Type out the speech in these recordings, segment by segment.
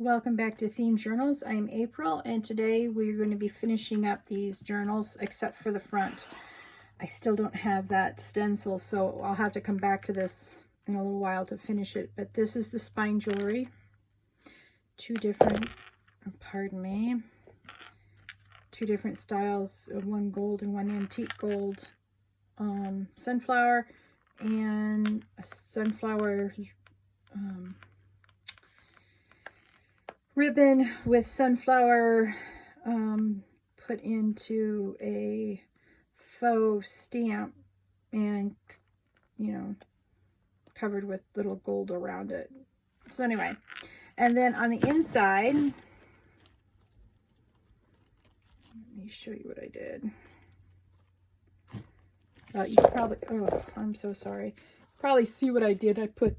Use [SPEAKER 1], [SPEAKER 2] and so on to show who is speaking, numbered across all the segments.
[SPEAKER 1] Welcome back to Theme Journals. I'm April, and today we're going to be finishing up these journals except for the front. I still don't have that stencil, so I'll have to come back to this in a little while to finish it. But this is the spine jewelry. Two different styles, one gold and one antique gold. Sunflower and a sunflower ribbon with sunflower put into a faux stamp and, you know, covered with little gold around it. So anyway, and then on the inside, let me show you what I did. You probably, oh, I'm so sorry. Probably see what I did. I put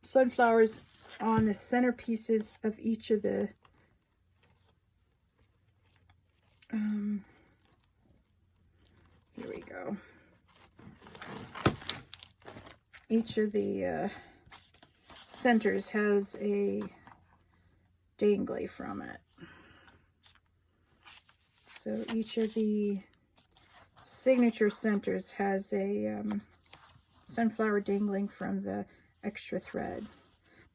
[SPEAKER 1] sunflowers on the center pieces of each of the here we go. Each of the centers has a dangly from it. So each of the signature centers has a sunflower dangling from the extra thread.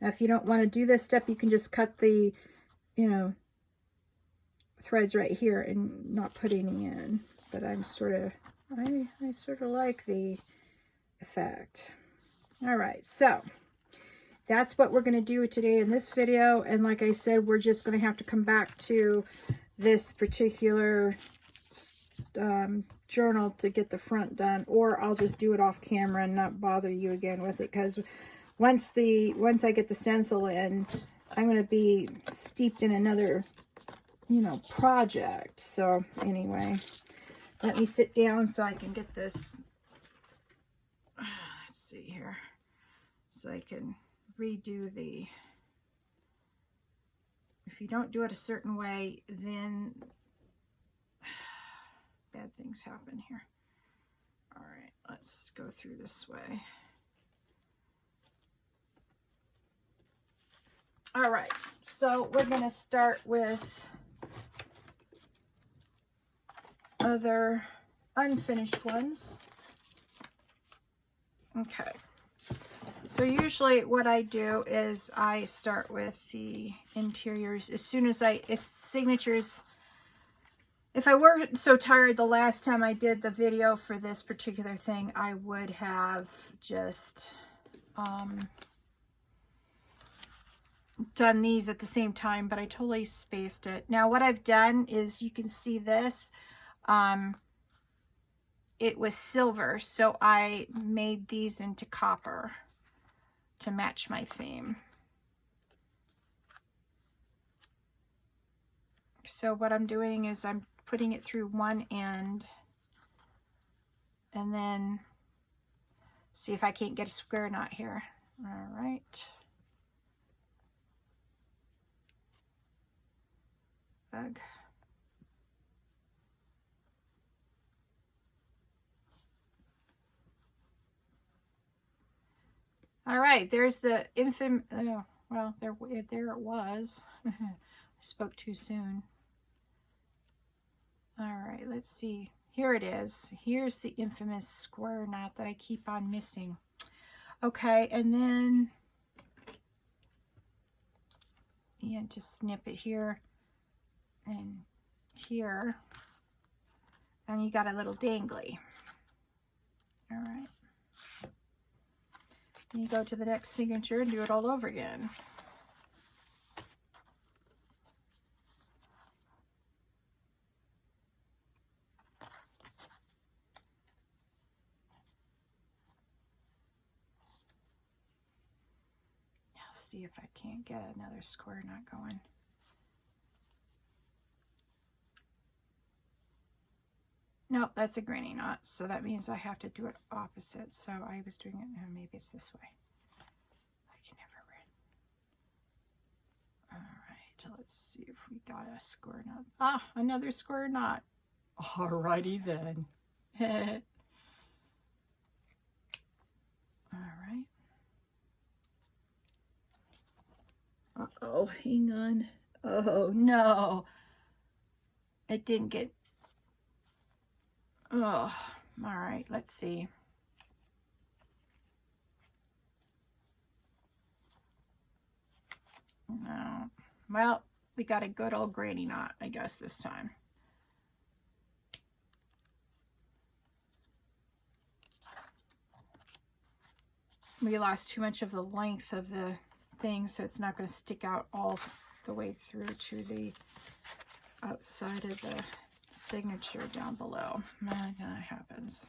[SPEAKER 1] Now, if you don't want to do this step, you can just cut the, threads right here and not put any in. But I'm sort of, I sort of like the effect. All right, so that's what we're going to do today in this video. And like I said, we're just going to have to come back to this particular journal to get the front done, or I'll just do it off camera and not bother you again with it, because once I get the stencil in, I'm going to be steeped in another, project. So anyway, let me sit down so I can get this, let's see here, so I can redo the, if you don't do it a certain way, then bad things happen here. All right, let's go through this way. All right, so we're going to start with other unfinished ones. Okay, so usually what I do is I start with the interiors as soon as signatures. If I weren't so tired the last time I did the video for this particular thing, I would have just done these at the same time, but I totally spaced it. Now what I've done is, you can see this, it was silver, so I made these into copper to match my theme. So what I'm doing is I'm putting it through one end and then see if I can't get a square knot here. All right. Ugh. All right, there's the infamous, oh, well, there it was. I spoke too soon. All right, let's see. Here it is. Here's the infamous square knot that I keep on missing. Okay, and then, yeah, just snip it here and here, and you got a little dangly. All right, and you go to the next signature and do it all over again. Now see if I can't get another square knot going. Nope, that's a granny knot, so that means I have to do it opposite. So I was doing it, no, maybe it's this way. I can never read. All right, let's see if we got a square knot. Ah, another square knot. Alrighty then. All right. Uh-oh, hang on. Oh, no. It didn't get... Oh, all right, let's see. No. Well, we got a good old granny knot, I guess, this time. We lost too much of the length of the thing, so it's not going to stick out all the way through to the outside of the signature down below. That happens.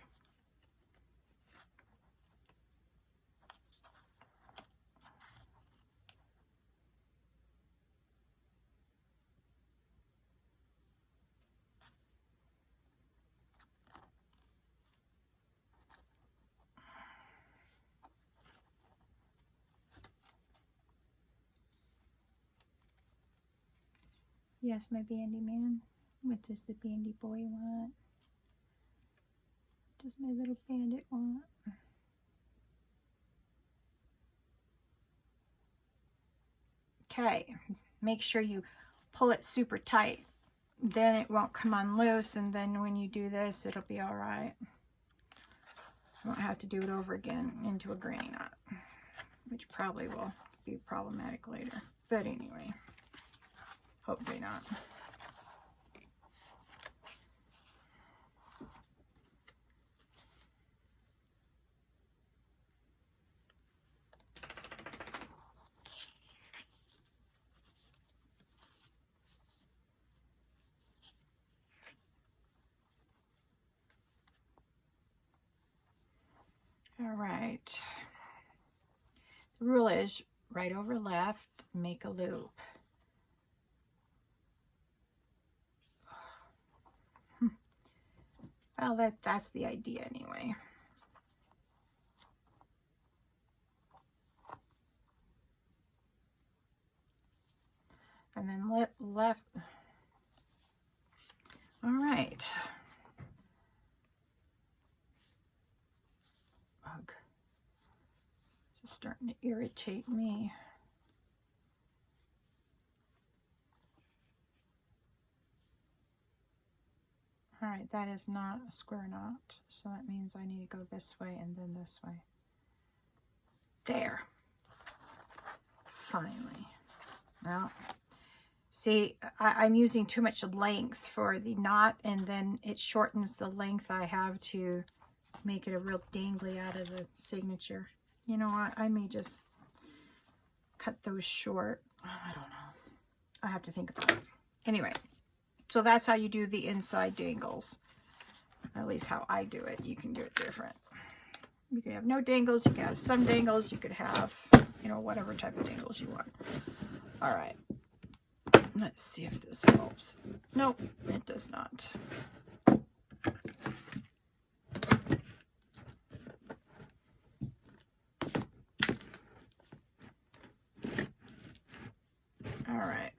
[SPEAKER 1] Yes, my bandy man. What does the bandy boy want? What does my little bandit want? Okay, make sure you pull it super tight. Then it won't come on loose, and then when you do this, it'll be all right. You won't have to do it over again into a granny knot, which probably will be problematic later. But anyway, hopefully not. All right. The rule is right over left, make a loop. Well, that's the idea anyway. And then left. All right. Ugh. This is starting to irritate me. All right, that is not a square knot, so that means I need to go this way and then this way. There. Finally. Well, see, I'm using too much length for the knot, and then it shortens the length I have to make it a real dangly out of the signature. You know what? I may just cut those short. I don't know. I have to think about it. Anyway. So that's how you do the inside dangles. At least how I do it. You can do it different. You can have no dangles. You can have some dangles. You could have, you know, whatever type of dangles you want. All right. Let's see if this helps. Nope, it does not. All right.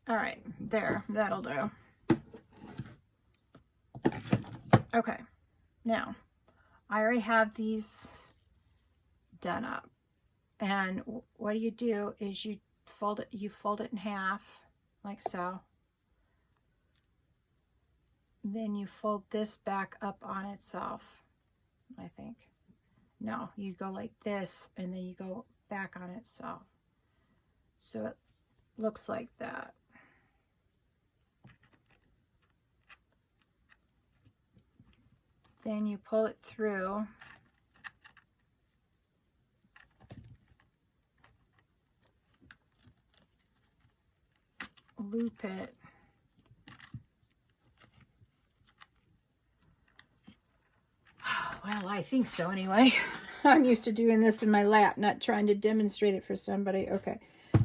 [SPEAKER 1] All right, there, that'll do. Okay, now, I already have these done up. And what you do is you fold it in half, like so. Then you fold this back up on itself, I think. No, you go like this, and then you go back on itself. So it looks like that. Then you pull it through. Loop it. Well, I think so anyway. I'm used to doing this in my lap, not trying to demonstrate it for somebody. Okay,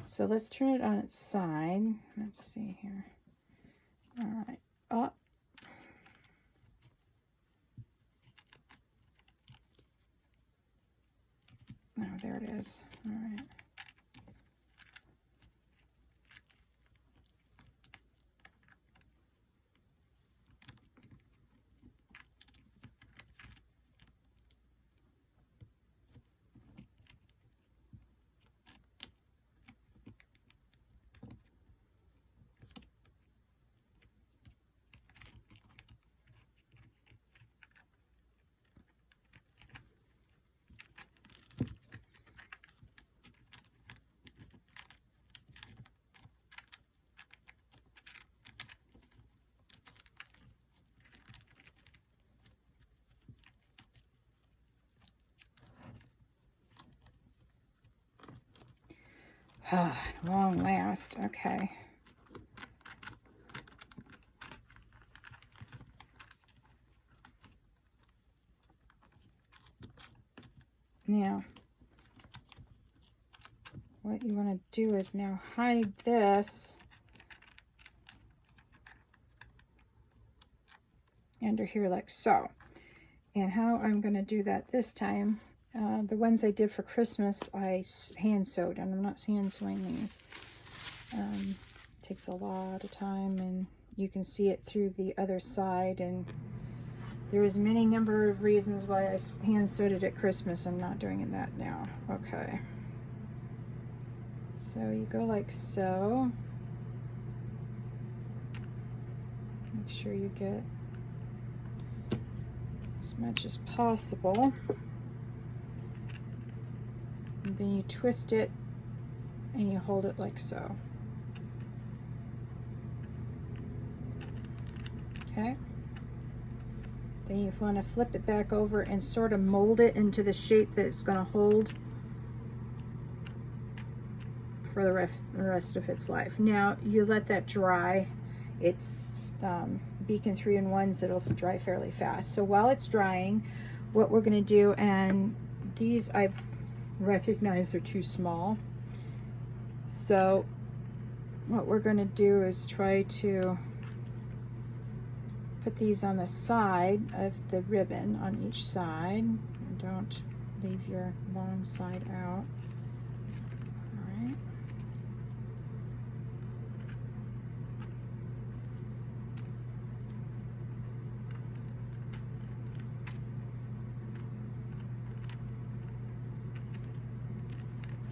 [SPEAKER 1] so let's turn it on its side. Let's see here. All right, up. Oh, there it is. All right. Long last. Okay. Now, what you want to do is now hide this under here like so. And how I'm going to do that this time, the ones I did for Christmas, I hand sewed, and I'm not hand sewing these. Takes a lot of time, and you can see it through the other side, and there is many number of reasons why I hand sewed it at Christmas. I'm not doing that now. Okay. So you go like so. Make sure you get as much as possible. And then you twist it and you hold it like so. Okay. Then you want to flip it back over and sort of mold it into the shape that it's going to hold for the rest of its life. Now you let that dry. It's Beacon 3-in-1s, it'll dry fairly fast. So while it's drying, what we're going to do, and these I've recognized are too small, so what we're going to do is try to put these on the side of the ribbon on each side. Don't leave your long side out. All right.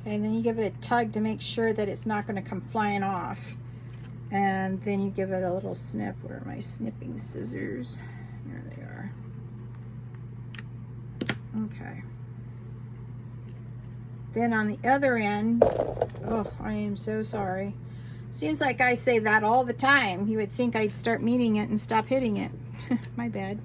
[SPEAKER 1] And then you give it a tug to make sure that it's not going to come flying off. And then you give it a little snip. Where are my snipping scissors? There they are. Okay. Then on the other end, oh, I am so sorry. Seems like I say that all the time. You would think I'd start meaning it and stop hitting it. My bad.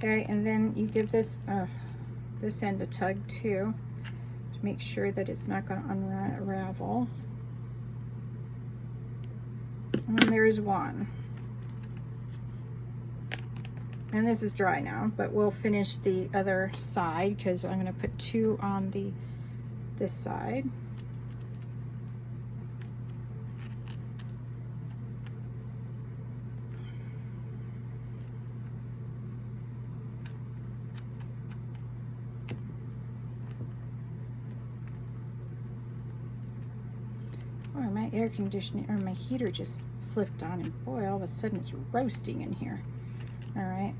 [SPEAKER 1] Okay, and then you give this end a tug too, to make sure that it's not going to unravel. And there's one. And this is dry now, but we'll finish the other side because I'm going to put two on this side. My air conditioning or my heater just flipped on, and boy, all of a sudden it's roasting in here. All right,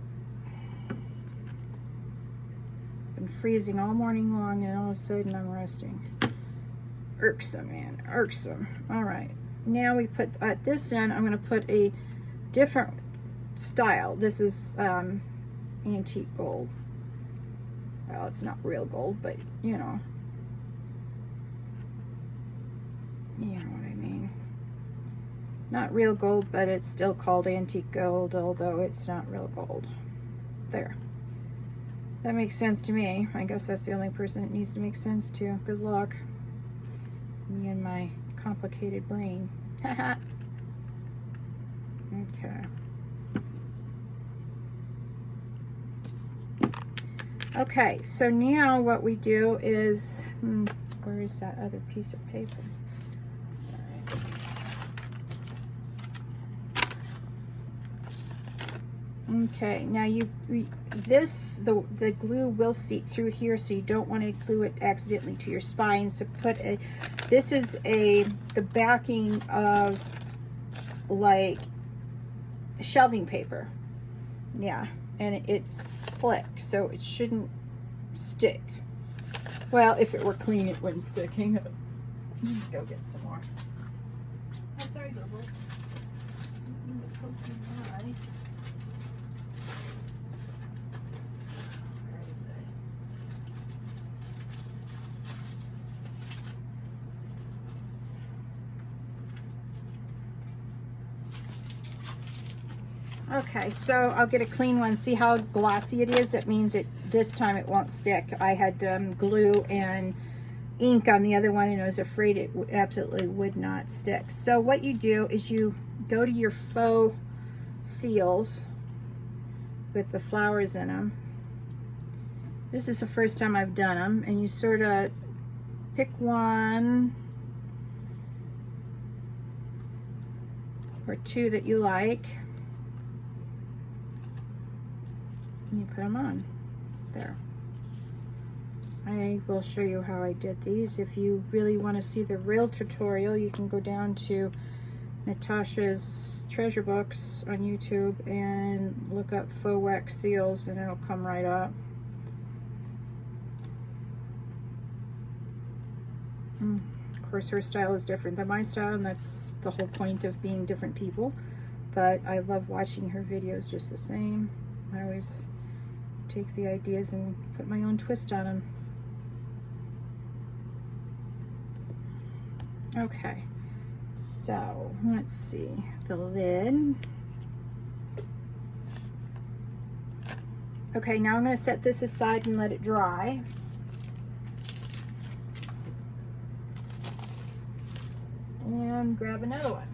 [SPEAKER 1] been freezing all morning long, and all of a sudden I'm roasting. Irksome, man, irksome. All right, now we put at this end, I'm going to put a different style. This is antique gold. Well, it's not real gold, but you know what I mean. Not real gold, but it's still called antique gold, although it's not real gold. There. That makes sense to me. I guess that's the only person it needs to make sense to. Good luck. Me and my complicated brain. Haha. Okay. Okay, so now what we do is, where is that other piece of paper? Okay, now the glue will seep through here, so you don't want to glue it accidentally to your spine. So this is the backing of like shelving paper. Yeah, and it's slick, so it shouldn't stick. Well, if it were clean, it wouldn't stick. Hang on. Let's go get some more. Oh, sorry, Bubble. Okay, so I'll get a clean one. See how glossy it is? That means this time it won't stick. I had glue and ink on the other one, and I was afraid it absolutely would not stick. So what you do is you go to your faux seals with the flowers in them. This is the first time I've done them, and you sort of pick one or two that you like, and you put them on there. I will show you how I did these. If you really want to see the real tutorial, you can go down to Natasha's Treasure Books on YouTube and look up faux wax seals, and it'll come right up. Of course, her style is different than my style, and that's the whole point of being different people. But I love watching her videos just the same. I always take the ideas and put my own twist on them. Okay, so let's see, the lid. Okay, now I'm going to set this aside and let it dry. And grab another one.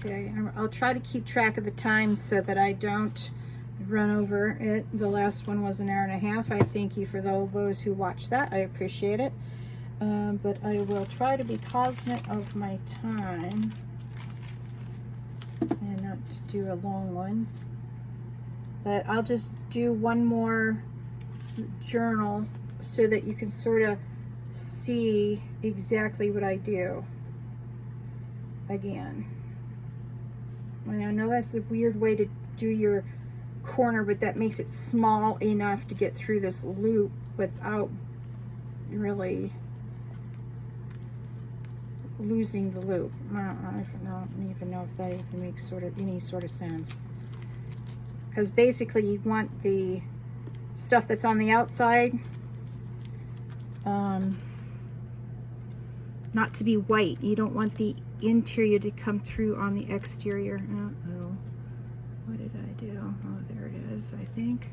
[SPEAKER 1] Okay, I'll try to keep track of the time so that I don't run over it. The last one was 1.5 hours. I thank you for those who watched that. I appreciate it. But I will try to be cognizant of my time and not to do a long one. But I'll just do one more journal so that you can sort of see exactly what I do again. I know that's a weird way to do your corner, but that makes it small enough to get through this loop without really losing the loop. I don't even know if that even makes any sort of sense. Because basically you want the stuff that's on the outside not to be white. You don't want the interior to come through on the exterior. Uh-oh. What did I do? Oh, there it is, I think.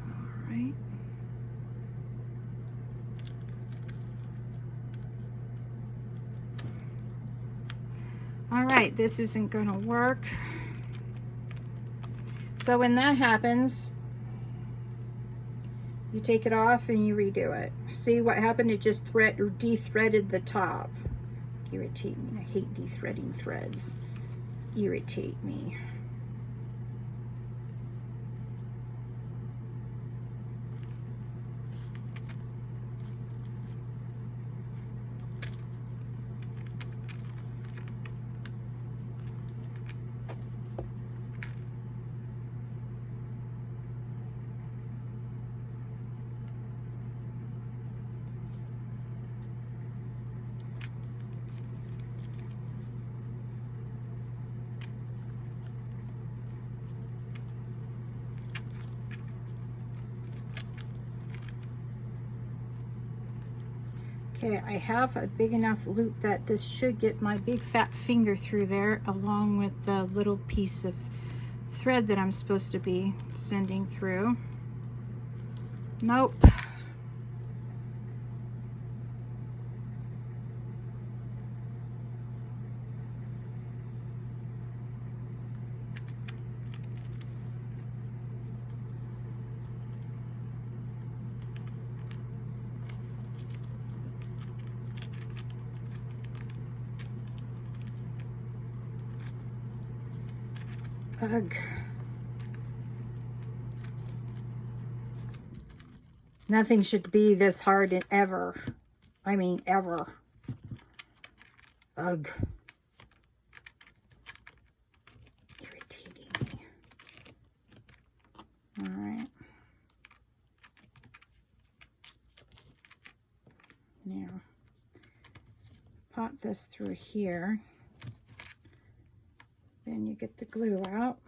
[SPEAKER 1] All right. All right, this isn't going to work. So when that happens, you take it off and you redo it. See what happened? It just de-threaded the top. Irritate me. I hate de-threading threads. Irritate me. Okay, I have a big enough loop that this should get my big fat finger through there, along with the little piece of thread that I'm supposed to be sending through. Nope. Ugh. Nothing should be this hard ever. I mean, ever. Ugh. Irritating me. All right. Now, pop this through here. Then you get the glue out.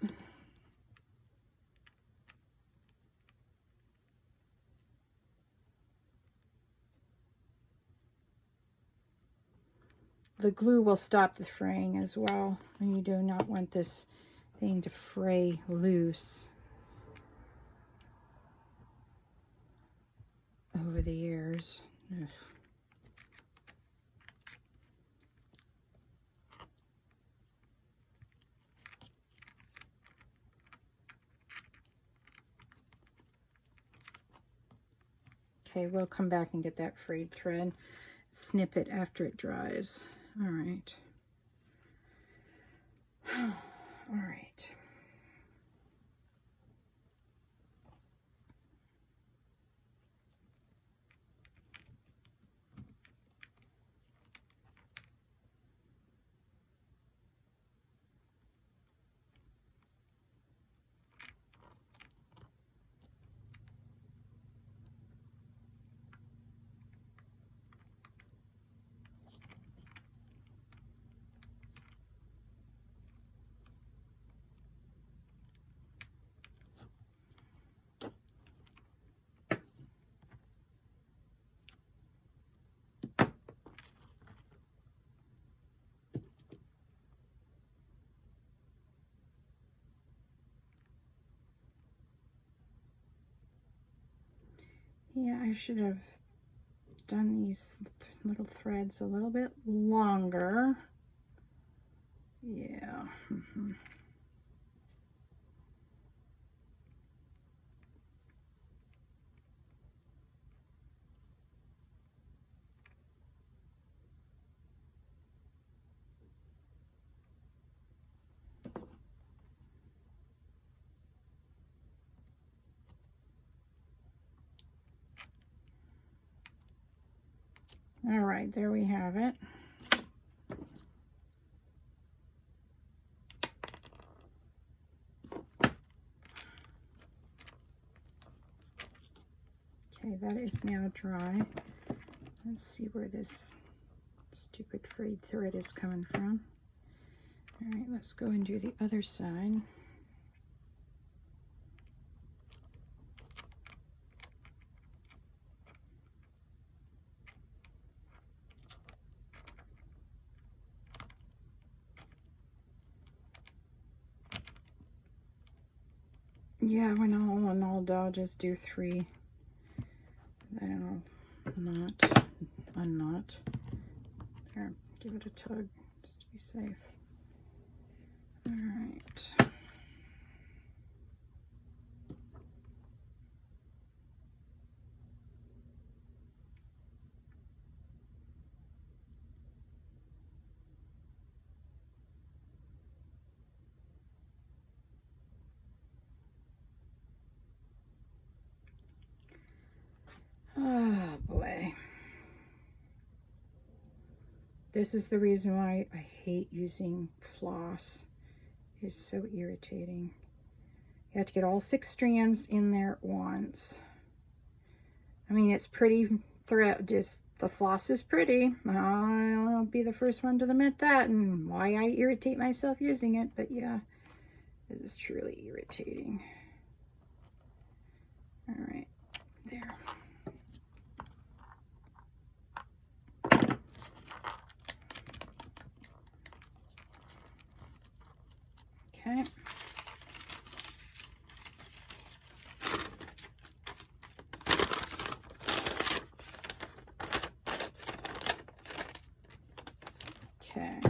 [SPEAKER 1] the glue will stop the fraying as well, and you do not want this thing to fray loose over the years. Ugh. Okay, we'll come back and get that frayed thread, snip it after it dries. All right. All right. Yeah, I should have done these little threads a little bit longer. Yeah. All right, there we have it. Okay, that is now dry. Let's see where this stupid frayed thread is coming from. All right, let's go and do the other side. Yeah, when all in all, I'll just do 3. I don't know, a knot. There, give it a tug just to be safe. All right. Oh boy. This is the reason why I hate using floss. It's so irritating. You have to get all 6 strands in there at once. I mean, it's pretty thread, just the floss is pretty. I'll be the first one to admit that and why I irritate myself using it, but yeah, it is truly irritating. All right, there. Okay. Okay.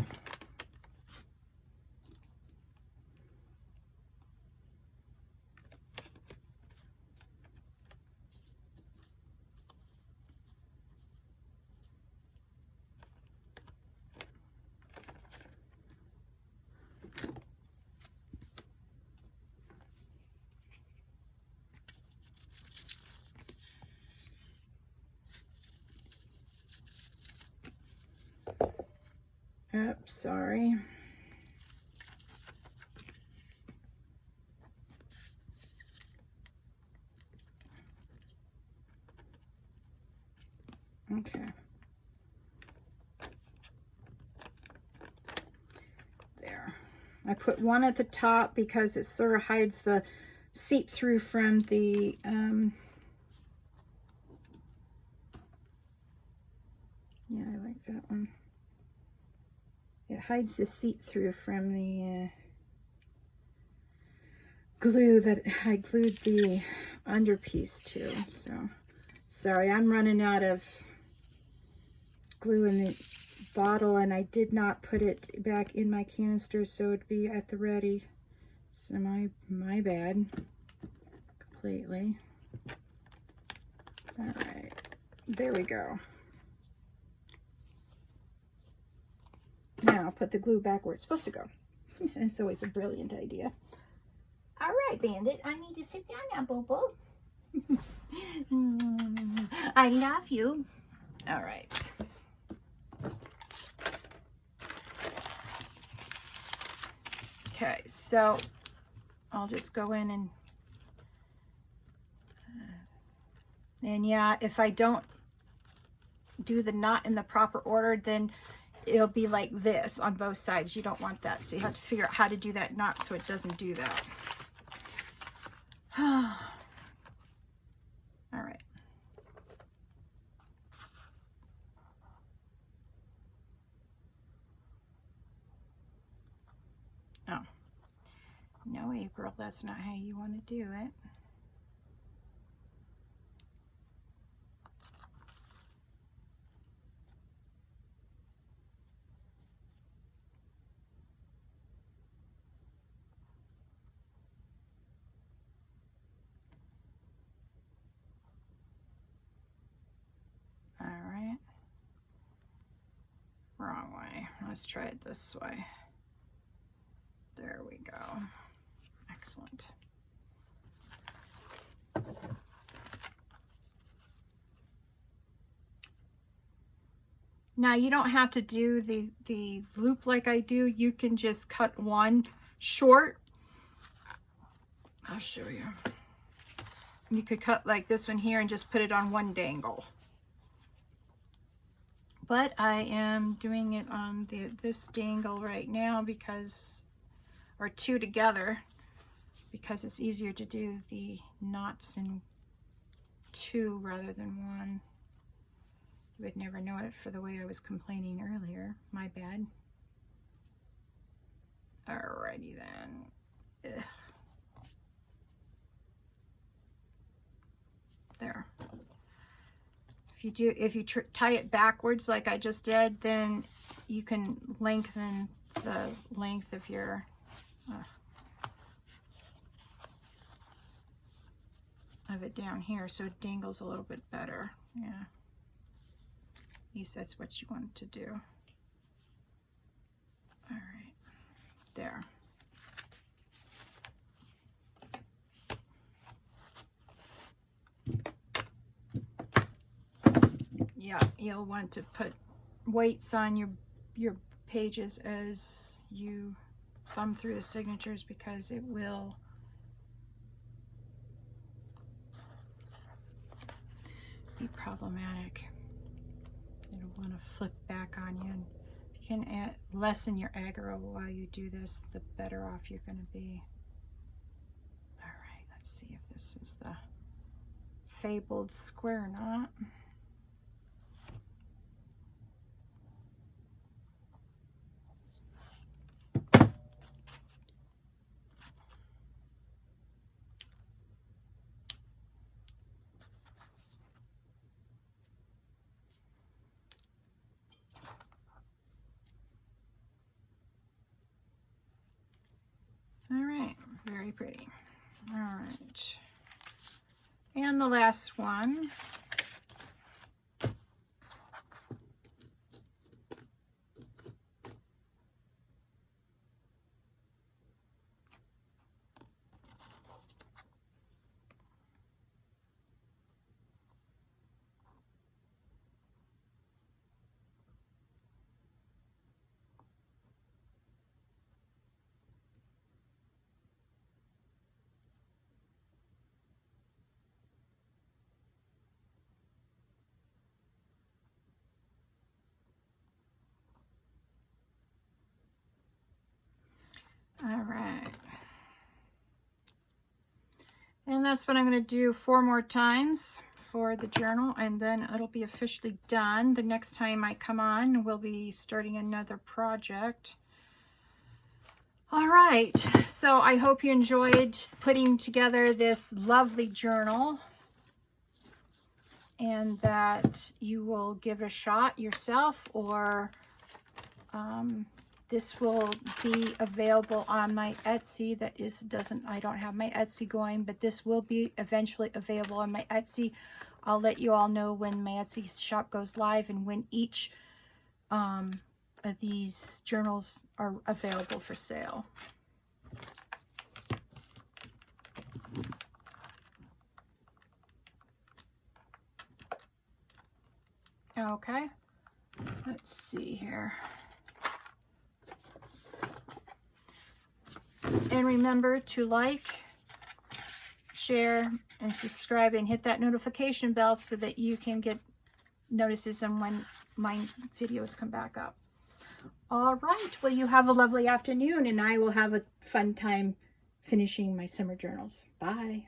[SPEAKER 1] Oops, sorry. Okay. There. I put one at the top because it sort of hides the seep through from the yeah, I like that one. hides the see-through from the glue that I glued the underpiece to. So sorry, I'm running out of glue in the bottle, and I did not put it back in my canister so it'd be at the ready. So my bad completely. All right, there we go. Now put the glue back where it's supposed to go. It's always a brilliant idea. All right, Bandit, I need to sit down now, Bobo. I love you. All right. Okay, so I'll just go in and yeah, if I don't do the knot in the proper order, then it'll be like this on both sides. You don't want that, so you have to figure out how to do that knot so it doesn't do that. All right. Oh, no, April, that's not how you want to do it. Wrong way. Let's try it this way. There we go. Excellent. Now you don't have to do the loop like I do. You can just cut one short. I'll show you. You could cut like this one here and just put it on one dangle. But I am doing it on this dangle right now because, or two together, because it's easier to do the knots in two rather than one. You would never know it for the way I was complaining earlier. My bad. Alrighty then. Ugh. There. If you tie it backwards like I just did, then you can lengthen the length of your of it down here, so it dangles a little bit better. Yeah, at least that's what you want to do. All right, there. Yeah, you'll want to put weights on your pages as you thumb through the signatures, because it will be problematic. It'll want to flip back on you. And if you can lessen your aggro while you do this, the better off you're going to be. All right, let's see if this is the fabled square knot. All right, very pretty. All right, and the last one. All right, and that's what I'm going to do 4 more times for the journal, and then it'll be officially done. The next time I come on, we'll be starting another project. All right, so I hope you enjoyed putting together this lovely journal, and that you will give it a shot yourself, or this will be available on my Etsy. I don't have my Etsy going, but this will be eventually available on my Etsy. I'll let you all know when my Etsy shop goes live and when each of these journals are available for sale. Okay, let's see here. And remember to like, share, and subscribe, and hit that notification bell so that you can get notices on when my videos come back up. All right, well, you have a lovely afternoon, and I will have a fun time finishing my summer journals. Bye.